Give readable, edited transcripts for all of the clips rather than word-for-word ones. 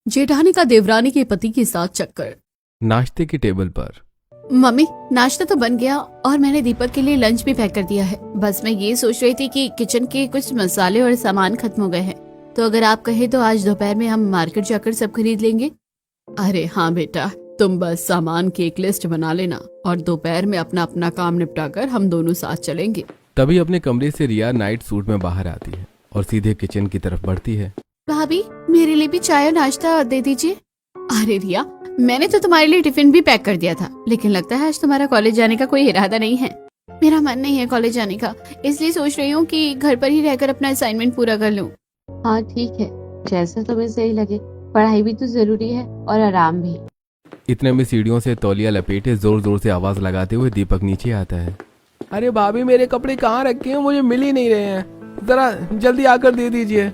जेठानी का देवरानी के पति के साथ चक्कर। नाश्ते की टेबल पर। मम्मी, नाश्ता तो बन गया और मैंने दीपक के लिए लंच भी पैक कर दिया है। बस मैं ये सोच रही थी कि किचन के कुछ मसाले और सामान खत्म हो गए हैं, तो अगर आप कहे तो आज दोपहर में हम मार्केट जाकर सब खरीद लेंगे। अरे हाँ बेटा, तुम बस सामान की एक लिस्ट बना लेना और दोपहर में अपना अपना काम निपटाकर हम दोनों साथ चलेंगे। तभी अपने कमरे से रिया नाइट सूट में बाहर आती है और सीधे किचन की तरफ बढ़ती है। भाभी, मेरे लिए भी चाय और नाश्ता दे दीजिए। अरे रिया, मैंने तो तुम्हारे लिए टिफिन भी पैक कर दिया था, लेकिन लगता है आज तुम्हारा कॉलेज जाने का कोई इरादा नहीं है। मेरा मन नहीं है कॉलेज जाने का, इसलिए सोच रही हूँ कि घर पर ही रहकर अपना असाइनमेंट पूरा कर लूँ। हाँ ठीक है, जैसा तुम्हें सही लगे। पढ़ाई भी तो जरूरी है और आराम भी। इतने में सीढ़ियों से तौलिया लपेटे जोर जोर से आवाज लगाते हुए दीपक नीचे आता है। अरे भाभी, मेरे कपड़े कहाँ रखे हैं? मुझे मिल ही नहीं रहे हैं, जरा जल्दी आकर दे दीजिए।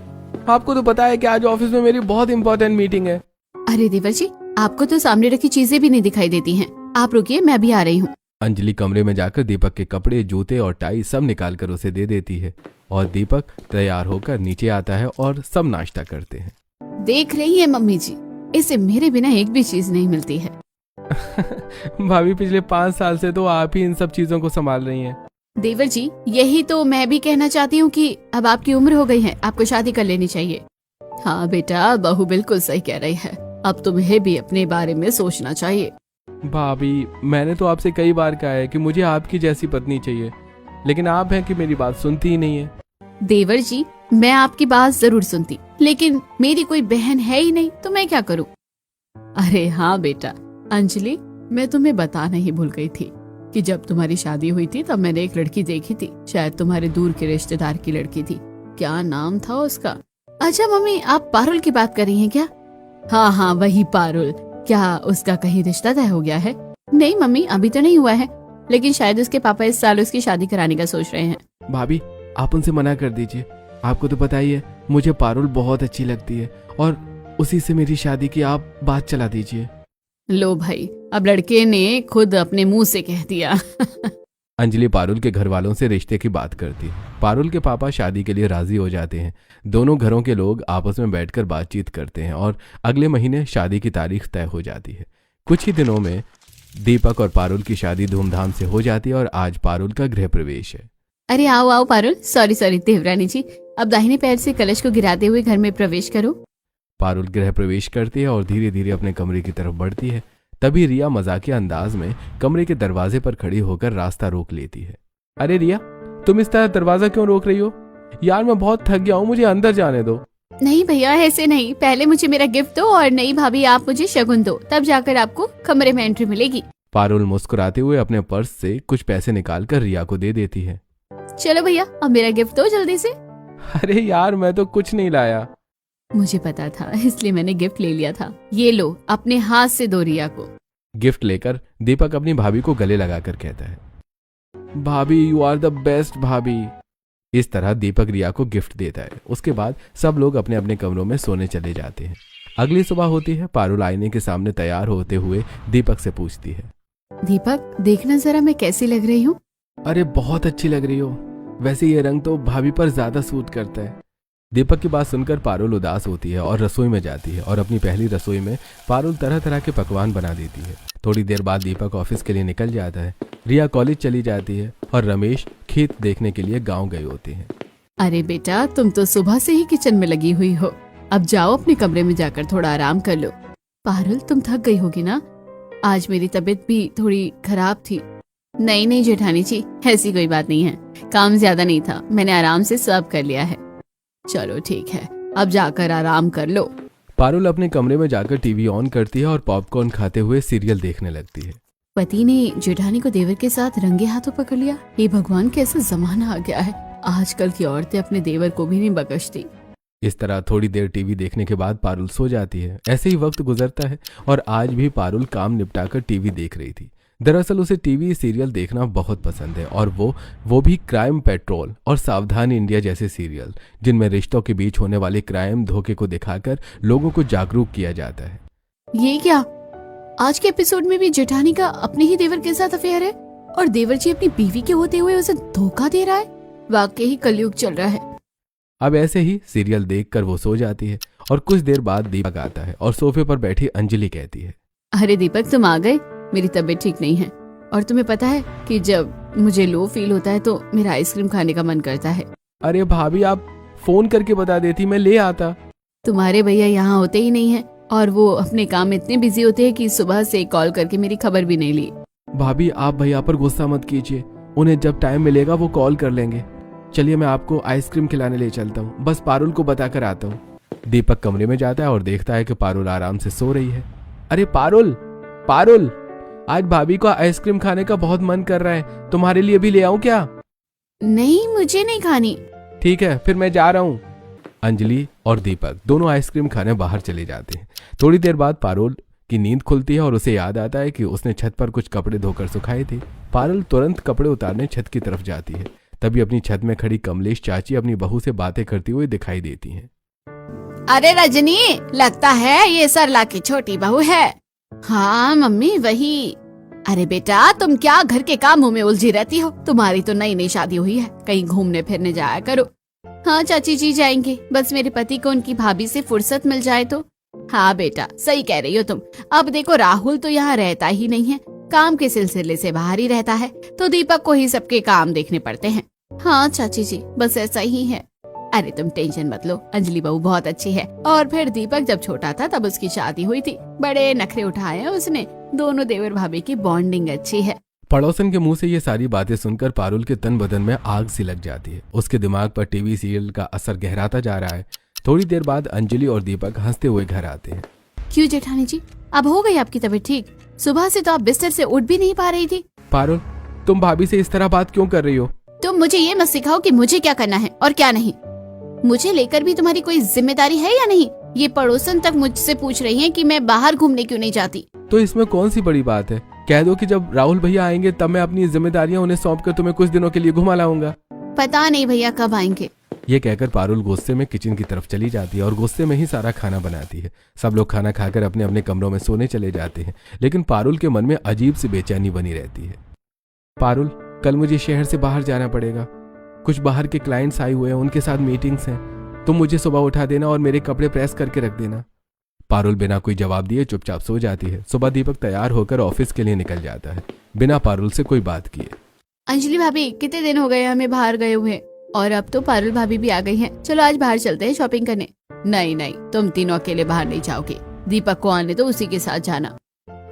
आपको तो पता है कि आज ऑफिस में मेरी बहुत इंपॉर्टेंट मीटिंग है। अरे देवर जी, आपको तो सामने रखी चीजें भी नहीं दिखाई देती हैं। आप रुकिए, मैं भी आ रही हूँ। अंजलि कमरे में जाकर दीपक के कपड़े, जूते और टाई सब निकाल कर उसे दे देती है और दीपक तैयार होकर नीचे आता है और सब नाश्ता करते हैं। देख रही है मम्मी जी, इसे मेरे बिना एक भी चीज नहीं मिलती है। भाभी, पिछले 5 साल से तो आप ही इन सब चीजों को संभाल रही हैं। देवर जी, यही तो मैं भी कहना चाहती हूँ कि अब आपकी उम्र हो गई है, आपको शादी कर लेनी चाहिए। हाँ बेटा, बहू बिल्कुल सही कह रही है, अब तुम्हें भी अपने बारे में सोचना चाहिए। भाभी, मैंने तो आपसे कई बार कहा है कि मुझे आपकी जैसी पत्नी चाहिए, लेकिन आप हैं कि मेरी बात सुनती ही नहीं है। देवर जी, मैं आपकी बात जरूर सुनती, लेकिन मेरी कोई बहन है ही नहीं, तो मैं क्या करूं? अरे हाँ बेटा, अंजलि, मैं तुम्हें बताना ही भूल गई थी कि जब तुम्हारी शादी हुई थी तब मैंने एक लड़की देखी थी, शायद तुम्हारे दूर के रिश्तेदार की लड़की थी। क्या नाम था उसका? अच्छा मम्मी, आप पारुल की बात कर रही हैं क्या? हाँ हाँ, वही पारुल। क्या उसका कहीं रिश्ता तय हो गया है? नहीं मम्मी, अभी तो नहीं हुआ है, लेकिन शायद उसके पापा इस साल उसकी शादी कराने का सोच रहे हैं। भाभी, आप उनसे मना कर दीजिए। आपको तो पता ही है, मुझे पारुल बहुत अच्छी लगती है और उसी से मेरी शादी की आप बात चला दीजिए। लो भाई, अब लड़के ने खुद अपने मुंह से कह दिया। अंजलि पारुल के घर वालों से रिश्ते की बात करती है। पारुल के पापा शादी के लिए राजी हो जाते हैं। दोनों घरों के लोग आपस में बैठकर बातचीत करते हैं और अगले महीने शादी की तारीख तय हो जाती है। कुछ ही दिनों में दीपक और पारुल की शादी धूमधाम से हो जाती है और आज पारुल का गृह प्रवेश है। अरे आओ आओ पारुल, सॉरी देवरानी जी, अब दाहिने पैर से कलश को गिराते हुए घर में प्रवेश करो। पारुल गृह प्रवेश करती है और धीरे धीरे अपने कमरे की तरफ बढ़ती है। तभी रिया मजाकिया अंदाज में कमरे के दरवाजे पर खड़ी होकर रास्ता रोक लेती है। अरे रिया, तुम इस तरह दरवाजा क्यों रोक रही हो? यार, मैं बहुत थक गया हूँ, मुझे अंदर जाने दो। नहीं भैया, ऐसे नहीं, पहले मुझे मेरा गिफ्ट दो और नई भाभी आप मुझे शगुन दो, तब जाकर आपको कमरे में एंट्री मिलेगी। पारुल मुस्कुराते हुए अपने पर्स से कुछ पैसे निकालकर रिया को दे देती है। चलो भैया, अब मेरा गिफ्ट दो जल्दी से। अरे यार, मैं तो कुछ नहीं लाया। मुझे पता था, इसलिए मैंने गिफ्ट ले लिया था। ये लो, अपने हाथ से दो रिया को। गिफ्ट लेकर दीपक अपनी भाभी को गले लगाकर कहता है, भाभी, यू आर द बेस्ट भाभी। इस तरह दीपक रिया को गिफ्ट देता है। उसके बाद सब लोग अपने अपने कमरों में सोने चले जाते हैं। अगली सुबह होती है। पारुल आईने के सामने तैयार होते हुए दीपक से पूछती है, दीपक, देखना जरा मैं कैसी लग रही हूँ? अरे बहुत अच्छी लग रही हो, वैसे ये रंग तो भाभी पर ज्यादा सूट करता है। दीपक की बात सुनकर पारुल उदास होती है और रसोई में जाती है और अपनी पहली रसोई में पारुल तरह तरह के पकवान बना देती है। थोड़ी देर बाद दीपक ऑफिस के लिए निकल जाता है। रिया कॉलेज चली जाती है और रमेश खेत देखने के लिए गांव गए होते हैं। अरे बेटा, तुम तो सुबह से ही किचन में लगी हुई हो, अब जाओ अपने कमरे में जाकर थोड़ा आराम कर लो। पारुल, तुम थक गई होगी ना? आज मेरी तबीयत भी थोड़ी खराब थी। नहीं जेठानी जी, ऐसी कोई बात नहीं है, काम ज्यादा नहीं था, मैंने आराम से सब कर लिया है। चलो ठीक है, अब जाकर आराम कर लो। पारुल अपने कमरे में जाकर टीवी ऑन करती है और पॉपकॉर्न खाते हुए सीरियल देखने लगती है। पति ने जेठानी को देवर के साथ रंगे हाथों पकड़ लिया। हे भगवान, कैसा जमाना आ गया है, आजकल की औरतें अपने देवर को भी नहीं बख्शती। इस तरह थोड़ी देर टीवी देखने के बाद पारुल सो जाती है। ऐसे ही वक्त गुजरता है और आज भी पारुल काम निपटाकर टीवी देख रही थी। दरअसल उसे टीवी सीरियल देखना बहुत पसंद है और वो भी क्राइम पेट्रोल और सावधान इंडिया जैसे सीरियल, जिनमें रिश्तों के बीच होने वाले क्राइम धोखे को दिखाकर लोगों को जागरूक किया जाता है। ये क्या, आज के एपिसोड में भी जेठानी का अपने ही देवर के साथ अफेयर है और देवर जी अपनी बीवी के होते हुए उसे धोखा दे रहा है? वाकई ही कलयुग चल रहा है। अब ऐसे ही सीरियल देखकर वो सो जाती है और कुछ देर बाद दीपक आता है और सोफे पर बैठी अंजलि कहती है, अरे दीपक, तुम आ गए। मेरी तबीयत ठीक नहीं है और तुम्हें पता है कि जब मुझे लो फील होता है तो मेरा आइसक्रीम खाने का मन करता है। अरे भाभी, आप फोन करके बता देती, मैं ले आता। तुम्हारे भैया यहाँ होते ही नहीं है और वो अपने काम में इतने बिजी होते हैं कि सुबह से कॉल करके मेरी खबर भी नहीं ली। भाभी, आप भैया पर गुस्सा मत कीजिए, उन्हें जब टाइम मिलेगा वो कॉल कर लेंगे। चलिए मैं आपको आइसक्रीम खिलाने ले चलता हूँ, बस पारुल को बताकर आता हूँ। दीपक कमरे में जाता है और देखता है कि पारुल आराम से सो रही है। अरे पारुल, पारुल, आज भाभी को आइसक्रीम खाने का बहुत मन कर रहा है, तुम्हारे लिए भी ले आऊं क्या? नहीं, मुझे नहीं खानी। ठीक है, फिर मैं जा रहा हूँ। अंजलि और दीपक दोनों आइसक्रीम खाने बाहर चले जाते हैं। थोड़ी देर बाद पारुल की नींद खुलती है और उसे याद आता है कि उसने छत पर कुछ कपड़े धोकर सुखाए थे। पारुल तुरंत कपड़े उतारने छत की तरफ जाती है। तभी अपनी छत में खड़ी कमलेश चाची अपनी बहू से बातें करती हुई दिखाई देती हैं। अरे रजनी, लगता है ये सरला की छोटी बहू है। हाँ मम्मी, वही। अरे बेटा, तुम क्या घर के कामों में उलझी रहती हो? तुम्हारी तो नई नई शादी हुई है, कहीं घूमने फिरने जाया करो। हाँ चाची जी, जाएंगे, बस मेरे पति को उनकी भाभी से फुर्सत मिल जाए तो। हाँ बेटा, सही कह रही हो तुम। अब देखो, राहुल तो यहाँ रहता ही नहीं है, काम के सिलसिले से बाहर ही रहता है, तो दीपक को ही सबके काम देखने पड़ते हैं। हाँ चाची जी, बस ऐसा ही है। अरे तुम टेंशन मत लो, अंजलि बहू बहुत अच्छी है। और फिर दीपक जब छोटा था तब उसकी शादी हुई थी, बड़े नखरे उठाए हैं उसने। दोनों देवर भाभी की बॉन्डिंग अच्छी है। पड़ोसन के मुंह से ये सारी बातें सुनकर पारुल के तन बदन में आग सी लग जाती है। उसके दिमाग पर टीवी सीरियल का असर गहराता जा रहा है। थोड़ी देर बाद अंजलि और दीपक हंसते हुए घर आते हैं। क्यों जेठानी जी, अब हो गई आपकी तबीयत ठीक? सुबह से तो आप बिस्तर से उठ भी नहीं पा रही थी। पारुल, तुम भाभी से इस तरह बात क्यों कर रही हो? तुम मुझे ये मत सिखाओ कि मुझे क्या करना है और क्या नहीं। मुझे लेकर भी तुम्हारी कोई जिम्मेदारी है या नहीं? ये पड़ोसन तक मुझसे पूछ रही हैं कि मैं बाहर घूमने क्यों नहीं जाती। तो इसमें कौन सी बड़ी बात है? कह दो कि जब राहुल भैया आएंगे तब मैं अपनी जिम्मेदारियां उन्हें सौंप कर तुम्हें कुछ दिनों के लिए घुमा लाऊंगा। पता नहीं भैया कब आएंगे। ये कहकर पारुल गुस्से में किचन की तरफ चली जाती है और गुस्से में ही सारा खाना बनाती है। सब लोग खाना खाकर अपने अपने कमरों में सोने चले जाते हैं, लेकिन पारुल के मन में अजीब सी बेचैनी बनी रहती है। पारुल, कल मुझे शहर से बाहर जाना पड़ेगा। कुछ बाहर के क्लाइंट्स आए हुए हैं, उनके साथ मीटिंग्स हैं। तुम मुझे सुबह उठा देना और मेरे कपड़े प्रेस करके रख देना। पारुल बिना कोई जवाब दिए चुपचाप सो जाती है। सुबह दीपक तैयार होकर ऑफिस के लिए निकल जाता है, बिना पारुल से कोई बात किए। अंजलि भाभी, कितने दिन हो गए हमें बाहर गए हुए, और अब तो पारुल भाभी भी आ गई हैं। चलो आज बाहर चलते हैं शॉपिंग करने। नहीं नहीं, तुम तीनों अकेले बाहर नहीं जाओगे, दीपक को आने दो, उसी के साथ जाना।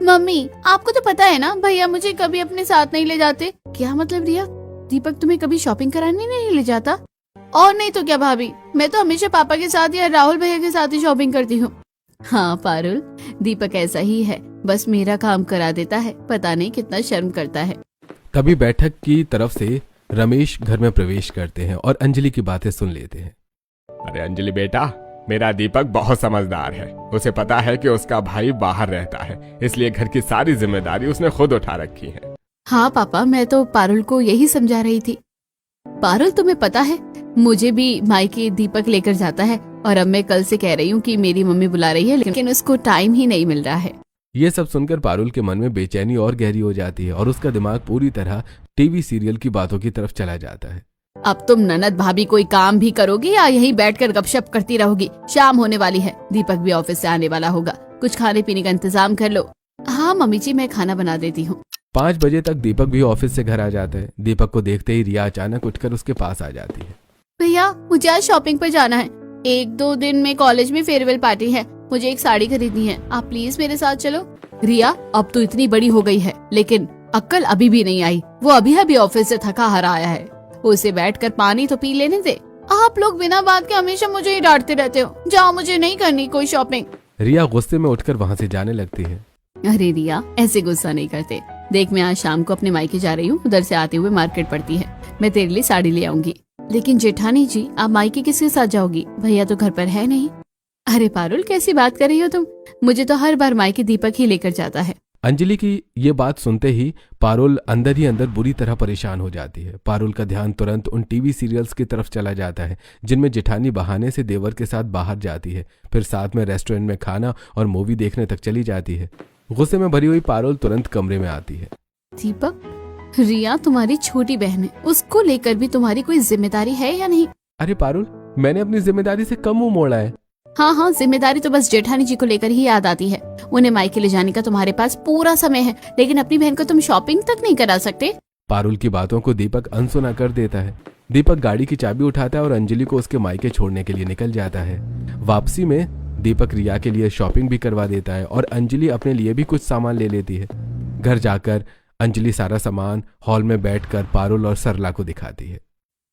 मम्मी, आपको तो पता है ना, भैया मुझे कभी अपने साथ नहीं ले जाते। क्या मतलब रिया, दीपक तुम्हें कभी शॉपिंग कराने नहीं ले जाता? और नहीं तो क्या भाभी, मैं तो हमेशा पापा के साथ या राहुल भैया के साथ ही शॉपिंग करती हूँ। हाँ पारुल, दीपक ऐसा ही है, बस मेरा काम करा देता है, पता नहीं कितना शर्म करता है। तभी बैठक की तरफ से रमेश घर में प्रवेश करते हैं और अंजलि की बातें सुन लेते हैं। अरे अंजलि बेटा, मेरा दीपक बहुत समझदार है। उसे पता है कि उसका भाई बाहर रहता है, इसलिए घर की सारी जिम्मेदारी उसने खुद उठा रखी है। हाँ पापा, मैं तो पारुल को यही समझा रही थी। पारुल, तुम्हें पता है मुझे भी मायके दीपक लेकर जाता है, और अब मैं कल से कह रही हूँ कि मेरी मम्मी बुला रही है, लेकिन उसको टाइम ही नहीं मिल रहा है। ये सब सुनकर पारुल के मन में बेचैनी और गहरी हो जाती है और उसका दिमाग पूरी तरह टीवी सीरियल की बातों की तरफ चला जाता है। अब तुम ननद भाभी कोई काम भी करोगी या यहीं बैठकर गपशप करती रहोगी? शाम होने वाली है, दीपक भी ऑफिस से आने वाला होगा, कुछ खाने पीने का इंतजाम कर लो। हाँ मम्मी जी, मैं खाना बना देती हूँ। 5 बजे तक दीपक भी ऑफिस से घर आ जाता है। दीपक को देखते ही रिया अचानक उठकर उसके पास आ जाती है। भैया, मुझे आज शॉपिंग पर जाना है। 1-2 दिन में कॉलेज में फेयरवेल पार्टी है, मुझे एक साड़ी खरीदनी है, आप प्लीज मेरे साथ चलो। रिया, अब तो इतनी बड़ी हो गई है, लेकिन अक्ल अभी भी नहीं आई। वो अभी अभी ऑफिस से थका हारा आया है, उसे बैठकर पानी तो पी लेने दे। आप लोग बिना बात के हमेशा मुझे ही डांटते रहते हो। जाओ, मुझे नहीं करनी कोई शॉपिंग। रिया गुस्से में उठकर वहाँ से जाने लगती है। अरे रिया, ऐसे गुस्सा नहीं करते। देख, मैं आज शाम को अपने मायके जा रही हूँ, उधर से आते हुए मार्केट पड़ती है, मैं तेरे लिए साड़ी ले आऊंगी। लेकिन जेठानी जी, आप मायके किसके साथ जाओगी? भैया तो घर पर है नहीं। अरे पारुल, कैसी बात कर रही हो तुम? मुझे तो हर बार मायके दीपक ही लेकर जाता है। अंजलि की ये बात सुनते ही पारुल अंदर ही अंदर बुरी तरह परेशान हो जाती है। पारुल का ध्यान तुरंत उन टीवी सीरियल्स की तरफ चला जाता है जिनमें जेठानी बहाने से देवर के साथ बाहर जाती है, फिर साथ में रेस्टोरेंट में खाना और मूवी देखने तक चली जाती है। गुस्से में भरी हुई पारुल तुरंत कमरे में आती है। दीपक, रिया तुम्हारी छोटी बहन है, उसको लेकर भी तुम्हारी कोई जिम्मेदारी है या नहीं? अरे पारुल, मैंने अपनी जिम्मेदारी से कम मुंह मोड़ा है। हाँ हाँ, जिम्मेदारी तो बस जेठानी जी को लेकर ही याद आती है। उन्हें मायके ले जाने का तुम्हारे पास पूरा समय है, लेकिन अपनी बहन को तुम शॉपिंग तक नहीं करा सकते। पारुल की बातों को दीपक अनसुना कर देता है। दीपक गाड़ी की चाबी उठाता है और अंजलि को उसके मायके छोड़ने के लिए निकल जाता है। वापसी में दीपक रिया के लिए शॉपिंग भी करवा देता है और अंजलि अपने लिए भी कुछ सामान ले लेती है। घर जाकर अंजलि सारा सामान हॉल में बैठकर पारुल और सरला को दिखाती है।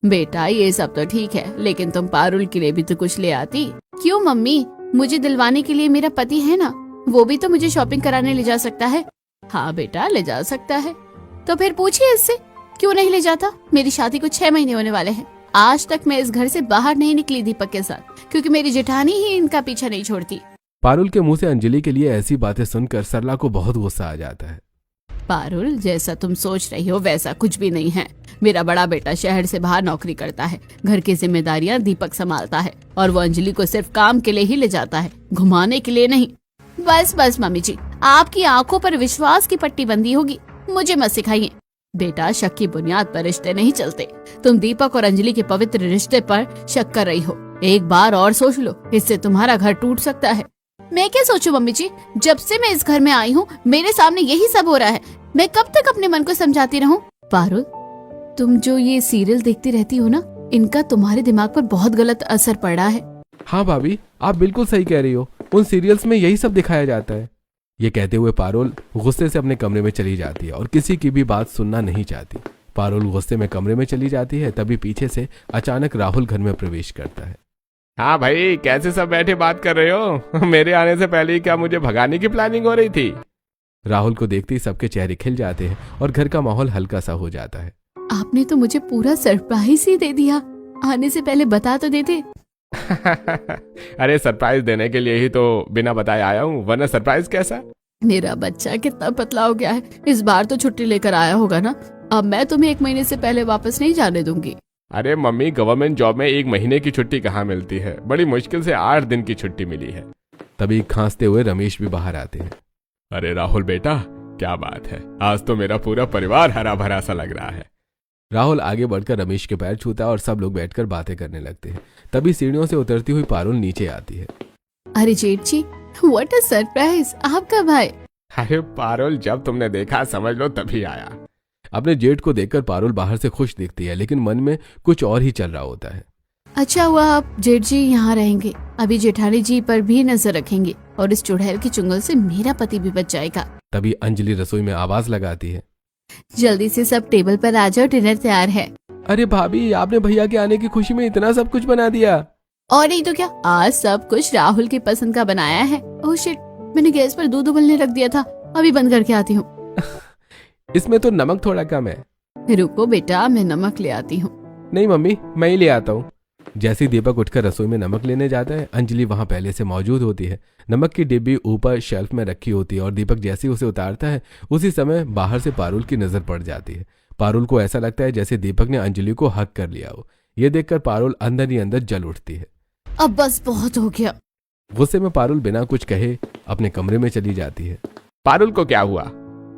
बेटा ये सब तो ठीक है, लेकिन तुम पारुल के लिए भी तो कुछ ले आती। क्यों मम्मी, मुझे दिलवाने के लिए मेरा पति है ना, वो भी तो मुझे शॉपिंग कराने ले जा सकता है। हाँ बेटा, ले जा सकता है। तो फिर पूछिए इससे, क्यों नहीं ले जाता। मेरी शादी को 6 महीने होने वाले हैं। आज तक मैं इस घर से बाहर नहीं निकली दीपक के साथ, क्योंकि मेरी जेठानी ही इनका पीछा नहीं छोड़ती। पारुल के मुंह से अंजलि के लिए ऐसी बातें सुनकर सरला को बहुत गुस्सा आ जाता है। पारुल, जैसा तुम सोच रही हो वैसा कुछ भी नहीं है। मेरा बड़ा बेटा शहर से बाहर नौकरी करता है, घर की जिम्मेदारियां दीपक संभालता है और वो अंजलि को सिर्फ काम के लिए ही ले जाता है, घुमाने के लिए नहीं। बस बस मम्मी जी, आपकी आंखों पर विश्वास की पट्टी बंधी होगी, मुझे मत सिखाइए। बेटा, शक की बुनियाद पर रिश्ते नहीं चलते। तुम दीपक और अंजलि के पवित्र रिश्ते पर शक कर रही हो। एक बार और सोच लो, इससे तुम्हारा घर टूट सकता है। मैं क्या सोचूं मम्मी जी, जब से मैं इस घर में आई हूँ मेरे सामने यही सब हो रहा है। मैं कब तक अपने मन को समझाती रहूं। पारुल, तुम जो ये सीरियल देखती रहती हो ना, इनका तुम्हारे दिमाग पर बहुत गलत असर पड़ रहा है। हाँ भाभी, आप बिल्कुल सही कह रही हो, उन सीरियल्स में यही सब दिखाया जाता है। ये कहते हुए पारुल गुस्से से अपने कमरे में चली जाती है और किसी की भी बात सुनना नहीं चाहती। पारुल गुस्से में कमरे में चली जाती है, तभी पीछे से अचानक राहुल घर में प्रवेश करता है। हाँ भाई, कैसे सब बैठे बात कर रहे हो? मेरे आने से पहले ही क्या मुझे भगाने की प्लानिंग हो रही थी? राहुल को देखते ही सबके चेहरे खिल जाते हैं और घर का माहौल हल्का सा हो जाता है। आपने तो मुझे पूरा सरप्राइज ही दे दिया, आने से पहले बता तो देते। अरे सरप्राइज देने के लिए ही तो बिना बताए आया हूँ, वरना सरप्राइज कैसा? मेरा बच्चा कितना पतला हो गया है, इस बार तो छुट्टी लेकर आया होगा ना। अब मैं तुम्हें 1 महीने से पहले वापस नहीं जाने दूंगी। अरे मम्मी, गवर्नमेंट जॉब में 1 महीने की छुट्टी कहाँ मिलती है? बड़ी मुश्किल से 8 दिन की छुट्टी मिली है। तभी खांसते हुए रमेश भी बाहर आते हैं। अरे राहुल बेटा, क्या बात है, आज तो मेरा पूरा परिवार हरा भरा सा लग रहा है। राहुल आगे बढ़कर रमेश के पैर छूता है और सब लोग बैठकर बातें करने लगते हैं। तभी सीढ़ियों से उतरती हुई पारुल नीचे आती है। अरे जेठ जी, व्हाट अ सरप्राइज, आप कब आए? अरे पारुल, जब तुमने देखा समझ लो तभी आया। अपने जेठ को देखकर पारुल बाहर से खुश दिखती है, लेकिन मन में कुछ और ही चल रहा होता है। अच्छा हुआ आप जेठ जी यहाँ रहेंगे, अभी जेठानी जी पर भी नजर रखेंगे और इस चुड़ैल की चुंगल से मेरा पति भी बच जाएगा। तभी अंजलि रसोई में आवाज लगाती है। जल्दी से सब टेबल पर आ जाओ, डिनर तैयार है। अरे भाभी, आपने भैया के आने की खुशी में इतना सब कुछ बना दिया। और नहीं तो क्या, आज सब कुछ राहुल की पसंद का बनाया है। ओह शिट, मैंने गैस पर दूध उबलने रख दिया था, अभी बंद करके आती हूँ। इसमें तो नमक थोड़ा कम है। रुको बेटा, मैं नमक ले आती हूँ। नहीं मम्मी, मैं ही ले आता हूँ। जैसे ही दीपक उठकर रसोई में नमक लेने जाता है, अंजलि वहां पहले से मौजूद होती है। नमक की डिब्बी ऊपर शेल्फ में रखी होती है और दीपक जैसे ही उसे उतारता है, उसी समय बाहर से पारुल की नजर पड़ जाती है। पारुल को ऐसा लगता है जैसे दीपक ने अंजलि को हक कर लिया हो। ये देखकर पारुल अंदर ही अंदर जल उठती है। अब बस बहुत हो गया। गुस्से में पारुल बिना कुछ कहे अपने कमरे में चली जाती है। पारुल को क्या हुआ?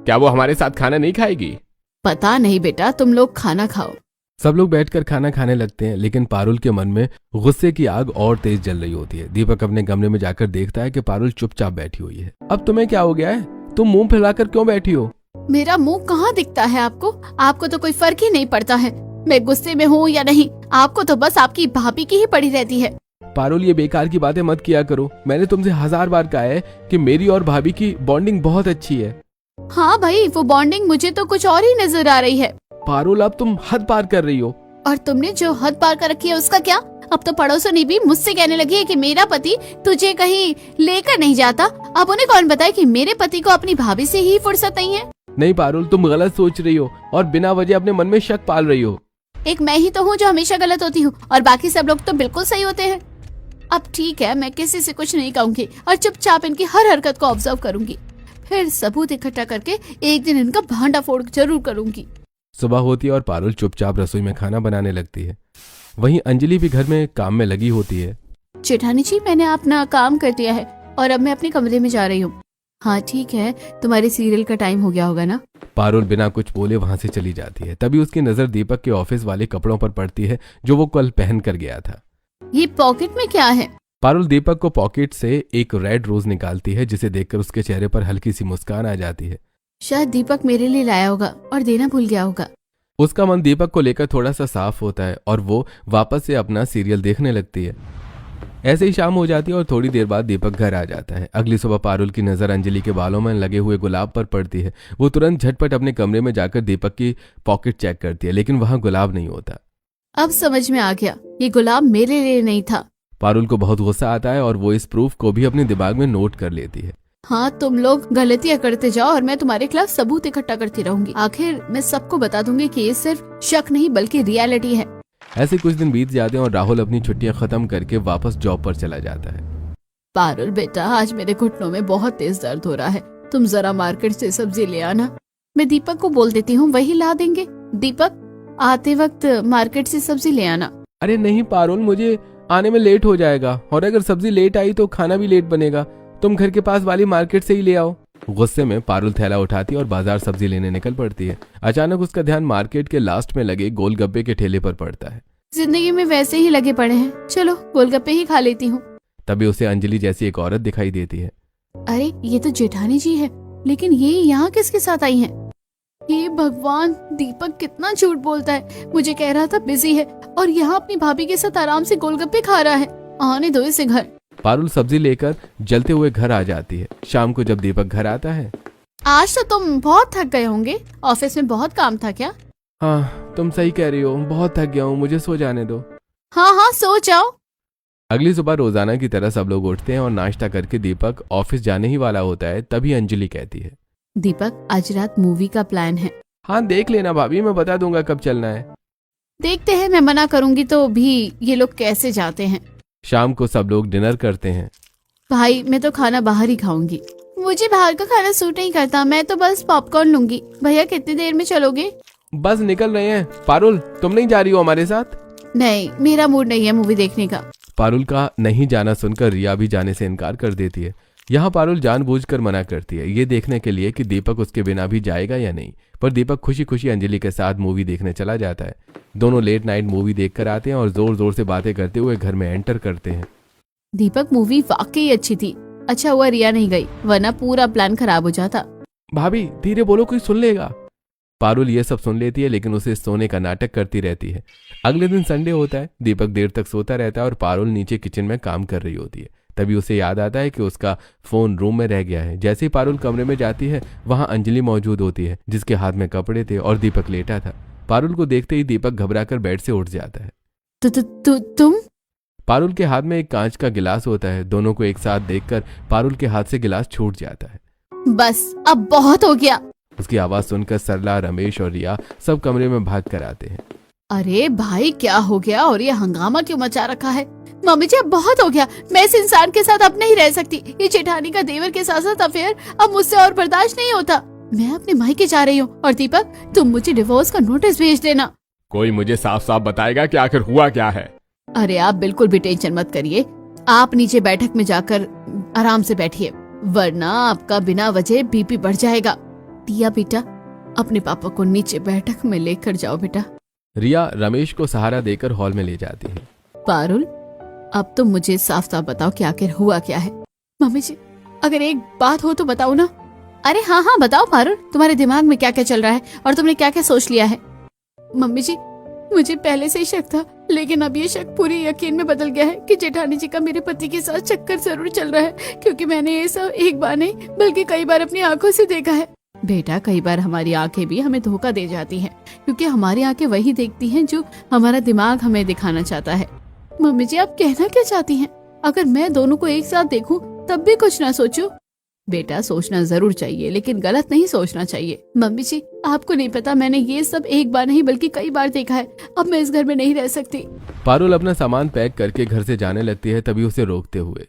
क्या वो हमारे साथ खाना नहीं खाएगी? पता नहीं बेटा, तुम लोग खाना खाओ। सब लोग बैठकर खाना खाने लगते हैं, लेकिन पारुल के मन में गुस्से की आग और तेज जल रही होती है। दीपक अपने कमरे में जाकर देखता है कि पारुल चुपचाप बैठी हुई है। अब तुम्हें क्या हो गया है? तुम मुंह फैलाकर क्यों बैठी हो? मेरा मुंह कहाँ दिखता है आपको? आपको तो कोई फर्क ही नहीं पड़ता है मैं गुस्से में हूँ या नहीं। आपको तो बस आपकी भाभी की ही पड़ी रहती है। पारुल, ये बेकार की बातें मत किया करो। मैंने तुमसे 1000 बार कहा है कि मेरी और भाभी की बॉन्डिंग बहुत अच्छी है। हाँ भाई, वो बॉन्डिंग मुझे तो कुछ और ही नजर आ रही है। पारुल, अब तुम हद पार कर रही हो। और तुमने जो हद पार कर रखी है उसका क्या? अब तो पड़ोसनी भी मुझसे कहने लगी है कि मेरा पति तुझे कहीं लेकर नहीं जाता। अब उन्हें कौन बताए कि मेरे पति को अपनी भाभी से ही फुर्सत नहीं है। नहीं पारुल, तुम गलत सोच रही हो और बिना वजह अपने मन में शक पाल रही हो। एक मैं ही तो हूँ जो हमेशा गलत होती हूँ और बाकी सब लोग तो बिल्कुल सही होते हैं। अब ठीक है, मैं किसी से कुछ नहीं कहूँगी और चुपचाप इनकी हर हरकत को ऑब्जर्व करूंगी। फिर सबूत इकट्ठा करके एक दिन इनका भांडा फोड़ जरूर करूंगी। सुबह होती है और पारुल चुपचाप रसोई में खाना बनाने लगती है। वहीं अंजलि भी घर में काम में लगी होती है। जेठानी जी, मैंने अपना काम कर दिया है और अब मैं अपने कमरे में जा रही हूँ। हाँ ठीक है, तुम्हारे सीरियल का टाइम हो गया होगा ना। पारुल बिना कुछ बोले वहां से चली जाती है। तभी उसकी नजर दीपक के ऑफिस वाले कपड़ों पर पड़ती है जो वो कल पहन कर गया था। ये पॉकेट में क्या है? पारुल दीपक को पॉकेट से एक रेड रोज निकालती है, जिसे देखकर उसके चेहरे पर हल्की सी मुस्कान आ जाती है। शायद दीपक मेरे लिए लाया होगा और देना भूल गया होगा। उसका मन दीपक को लेकर थोड़ा सा साफ होता है और वो वापस से अपना सीरियल देखने लगती है। ऐसे ही शाम हो जाती है और थोड़ी देर बाद दीपक घर आ जाता है। अगली सुबह पारुल की नजर अंजलि के बालों में लगे हुए गुलाब पर पड़ती है। वो तुरंत झटपट अपने कमरे में जाकर दीपक की पॉकेट चेक करती है, लेकिन वहां गुलाब नहीं होता। अब समझ में आ गया, ये गुलाब मेरे लिए नहीं था। पारुल को बहुत गुस्सा आता है और वो इस प्रूफ को भी अपने दिमाग में नोट कर लेती है। हाँ, तुम लोग गलतियां करते जाओ और मैं तुम्हारे खिलाफ सबूत इकट्ठा करती रहूंगी। आखिर मैं सबको बता दूंगी कि ये सिर्फ शक नहीं बल्कि रियलिटी है। ऐसे कुछ दिन बीत जाते हैं और राहुल अपनी छुट्टियां खत्म करके वापस जॉब पर चला जाता है। पारुल बेटा, आज मेरे घुटनों में बहुत तेज दर्द हो रहा है, तुम जरा मार्केट से सब्जी ले आना। मैं दीपक को बोल देती हूँ, वही ला देंगे। दीपक, आते वक्त मार्केट से सब्जी ले आना। अरे नहीं पारुल, मुझे आने में लेट हो जाएगा और अगर सब्जी लेट आई तो खाना भी लेट बनेगा। तुम घर के पास वाली मार्केट से ही ले आओ। गुस्से में पारुल थैला उठाती और बाजार सब्जी लेने निकल पड़ती है। अचानक उसका ध्यान मार्केट के लास्ट में लगे गोलगप्पे के ठेले पर पड़ता है। जिंदगी में वैसे ही लगे पड़े हैं, चलो गोलगप्पे ही खा लेती हूँ। तभी उसे अंजलि जैसी एक औरत दिखाई देती है। अरे ये तो जेठानी जी है, लेकिन ये यहाँ किसके साथ आई हैं? ये भगवान, दीपक कितना झूठ बोलता है। मुझे कह रहा था बिजी है और यहाँ अपनी भाभी के साथ आराम से गोलगप्पे खा रहा है। आने दो इसे घर। पारुल सब्जी लेकर जलते हुए घर आ जाती है। शाम को जब दीपक घर आता है, आज तो तुम बहुत थक गए होंगे, ऑफिस में बहुत काम था क्या? हाँ तुम सही कह रही हो, बहुत थक गया हूँ, मुझे सो जाने दो। हाँ हाँ, सो जाओ। अगली सुबह रोजाना की तरह सब लोग उठते हैं और नाश्ता करके दीपक ऑफिस जाने ही वाला होता है। तभी अंजलि कहती है, दीपक, आज रात मूवी का प्लान है। हाँ देख लेना भाभी, मैं बता दूंगा कब चलना है। देखते हैं, मैं मना करूंगी तो भी ये लोग कैसे जाते हैं। शाम को सब लोग डिनर करते हैं। भाई, मैं तो खाना बाहर ही खाऊंगी। मुझे बाहर का खाना सूट नहीं करता, मैं तो बस पॉपकॉर्न लूंगी। भैया कितनी देर में चलोगे? बस निकल रहे हैं। पारुल, तुम नहीं जा रही हो हमारे साथ? नहीं, मेरा मूड नहीं है मूवी देखने का। पारुल का नहीं जाना सुनकर रिया भी जाने से इनकार कर देती है। यहाँ पारुल जानबूझकर मना करती है, ये देखने के लिए कि दीपक उसके बिना भी जाएगा या नहीं। पर दीपक खुशी खुशी अंजलि के साथ मूवी देखने चला जाता है। दोनों लेट नाइट मूवी देखकर आते हैं और जोर जोर से बातें करते हुए घर में एंटर करते हैं। दीपक, मूवी वाकई अच्छी थी। अच्छा हुआ रिया नहीं गई, वरना पूरा प्लान खराब हो जाता। भाभी धीरे बोलो, कोई सुन लेगा। पारुल ये सब सुन लेती है, लेकिन उसे सोने का नाटक करती रहती है। अगले दिन संडे होता है। दीपक देर तक सोता रहता है और पारुल नीचे किचन में काम कर रही होती है। तभी उसे याद आता है कि उसका फोन रूम में रह गया है। जैसे ही पारुल कमरे में जाती है, वहां अंजलि मौजूद होती है, जिसके हाथ में कपड़े थे और दीपक लेटा था। पारुल को देखते ही दीपक घबराकर बेड से उठ जाता है। तुम? पारुल के हाथ में एक कांच का गिलास होता है। दोनों को एक साथ देखकर पारुल के हाथ से गिलास छूट जाता है। बस अब बहुत हो गया। उसकी आवाज सुनकर सरला, रमेश और रिया सब कमरे में भाग कर आते हैं। अरे भाई, क्या हो गया और ये हंगामा क्यों मचा रखा है? मम्मी जी, अब बहुत हो गया। मैं इस इंसान के साथ अब नहीं रह सकती। ये जेठानी का देवर के साथ साथ अफेयर अब मुझसे और बर्दाश्त नहीं होता। मैं अपने मायके जा रही हूँ। और दीपक, तुम मुझे डिवोर्स का नोटिस भेज देना। कोई मुझे साफ साफ बताएगा कि आखिर हुआ क्या है? अरे आप बिल्कुल भी टेंशन मत करिए। आप नीचे बैठक में जाकर आराम से बैठिए, वरना आपका बिना वजह बीपी बढ़ जाएगा। टिया बेटा, अपने पापा को नीचे बैठक में लेकर जाओ बेटा। रिया रमेश को सहारा देकर हॉल में ले जाती है। पारुल, अब तुम मुझे साफ साफ बताओ कि आखिर हुआ क्या है। मम्मी जी, अगर एक बात हो तो बताओ ना। अरे हाँ हाँ बताओ पारुल, तुम्हारे दिमाग में क्या क्या चल रहा है और तुमने क्या क्या सोच लिया है? मम्मी जी, मुझे पहले से ही शक था, लेकिन अब ये शक पूरी यकीन में बदल गया है कि जेठानी जी का मेरे पति के साथ चक्कर जरूर चल रहा है, क्योंकि मैंने ये सब एक बार नहीं बल्कि कई बार अपनी आंखों से देखा है। बेटा, कई बार हमारी आंखें भी हमें धोखा दे जाती हैं, क्योंकि हमारी आंखें वही देखती हैं जो हमारा दिमाग हमें दिखाना चाहता है। मम्मी जी, आप कहना क्या चाहती हैं? अगर मैं दोनों को एक साथ देखूं तब भी कुछ ना सोचूं? बेटा, सोचना जरूर चाहिए, लेकिन गलत नहीं सोचना चाहिए। मम्मी जी, आपको नहीं पता, मैंने ये सब एक बार नहीं बल्कि कई बार देखा है। अब मैं इस घर में नहीं रह सकती। पारुल अपना सामान पैक करके घर से जाने लगती है, तभी उसे रोकते हुए,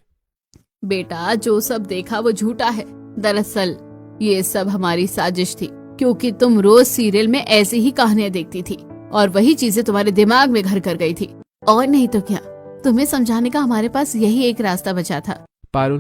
बेटा, जो सब देखा वो झूठा है। दरअसल ये सब हमारी साजिश थी, क्योंकि तुम रोज सीरियल में ऐसी ही कहानियां देखती थी और वही चीजें तुम्हारे दिमाग में घर कर गई थी। और नहीं तो क्या, तुम्हें समझाने का हमारे पास यही एक रास्ता बचा था। पारुल,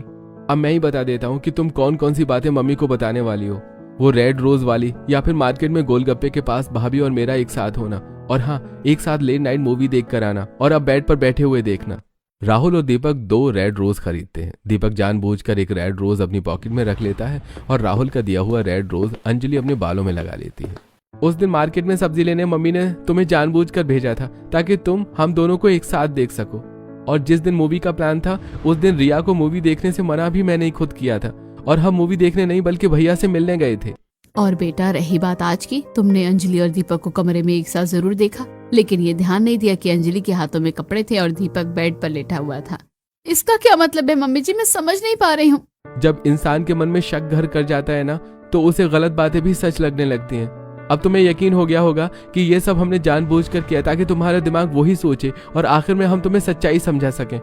अब मैं ही बता देता हूँ कि तुम कौन कौन सी बातें मम्मी को बताने वाली हो। वो रेड रोज वाली, या फिर मार्केट में गोलगप्पे के पास भाभी और मेरा एक साथ होना, और हाँ, एक साथ लेट नाइट मूवी देख कर आना और अब बेड पर बैठे हुए देखना। राहुल और दीपक 2 रेड रोज खरीदते हैं। दीपक जानबूझकर एक रेड रोज अपनी पॉकेट में रख लेता है और राहुल का दिया हुआ रेड रोज अंजलि अपने बालों में लगा लेती है। उस दिन मार्केट में सब्जी लेने मम्मी ने तुम्हें जानबूझकर भेजा था ताकि तुम हम दोनों को एक साथ देख सको। और जिस दिन मूवी का प्लान था उस दिन रिया को मूवी देखने से मना भी मैंने ही खुद किया था और हम मूवी देखने नहीं बल्कि भैया से मिलने गए थे। और बेटा रही बात आज की, तुमने अंजलि और दीपक को कमरे में एक साथ जरूर देखा, लेकिन ये ध्यान नहीं दिया कि अंजलि के हाथों में कपड़े थे और दीपक बेड पर लेटा हुआ था। इसका क्या मतलब है मम्मी जी, मैं समझ नहीं पा रही हूँ। जब इंसान के मन में शक घर कर जाता है ना तो उसे गलत बातें भी सच लगने लगती हैं। अब तुम्हें यकीन हो गया होगा कि ये सब हमने जानबूझकर किया ताकि तुम्हारा दिमाग वही सोचे और आखिर में हम तुम्हें सच्चाई समझा सकें।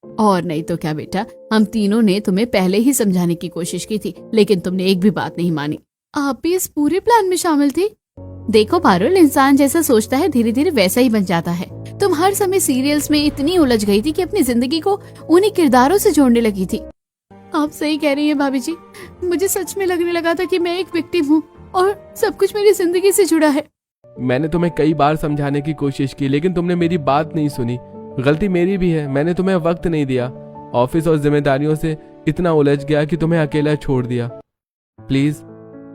और नहीं तो क्या बेटा, हम तीनों ने तुम्हें पहले ही समझाने की कोशिश की थी, लेकिन तुमने एक भी बात नहीं मानी। आप भी इस पूरे प्लान में शामिल थी। देखो पारुल, इंसान जैसा सोचता है धीरे धीरे वैसा ही बन जाता है। तुम हर समय सीरियल्स में इतनी उलझ गई थी कि अपनी जिंदगी को उन्हीं किरदारों से जोड़ने लगी थी। आप सही कह रही हैं भाभी जी, मुझे सच में लगने लगा था कि मैं एक विक्टिम हूँ और सब कुछ मेरी जिंदगी से जुड़ा है। मैंने तुम्हें कई बार समझाने की कोशिश की लेकिन तुमने मेरी बात नहीं सुनी। गलती मेरी भी है, मैंने तुम्हें वक्त नहीं दिया। ऑफिस और जिम्मेदारियों से इतना उलझ गया कि तुम्हें अकेला छोड़ दिया। प्लीज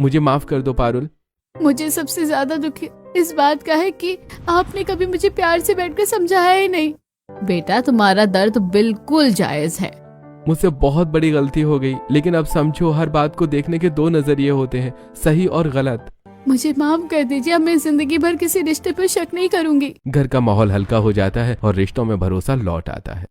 मुझे माफ कर दो पारुल। मुझे सबसे ज्यादा दुख इस बात का है कि आपने कभी मुझे प्यार से बैठकर समझाया ही नहीं। बेटा तुम्हारा दर्द बिल्कुल जायज है। मुझसे बहुत बड़ी गलती हो गई, लेकिन अब समझो हर बात को देखने के 2 नजरिए होते हैं, सही और गलत। मुझे माफ कर दीजिए, अब मैं जिंदगी भर किसी रिश्ते पर शक नहीं करूंगी। घर का माहौल हल्का हो जाता है और रिश्तों में भरोसा लौट आता है।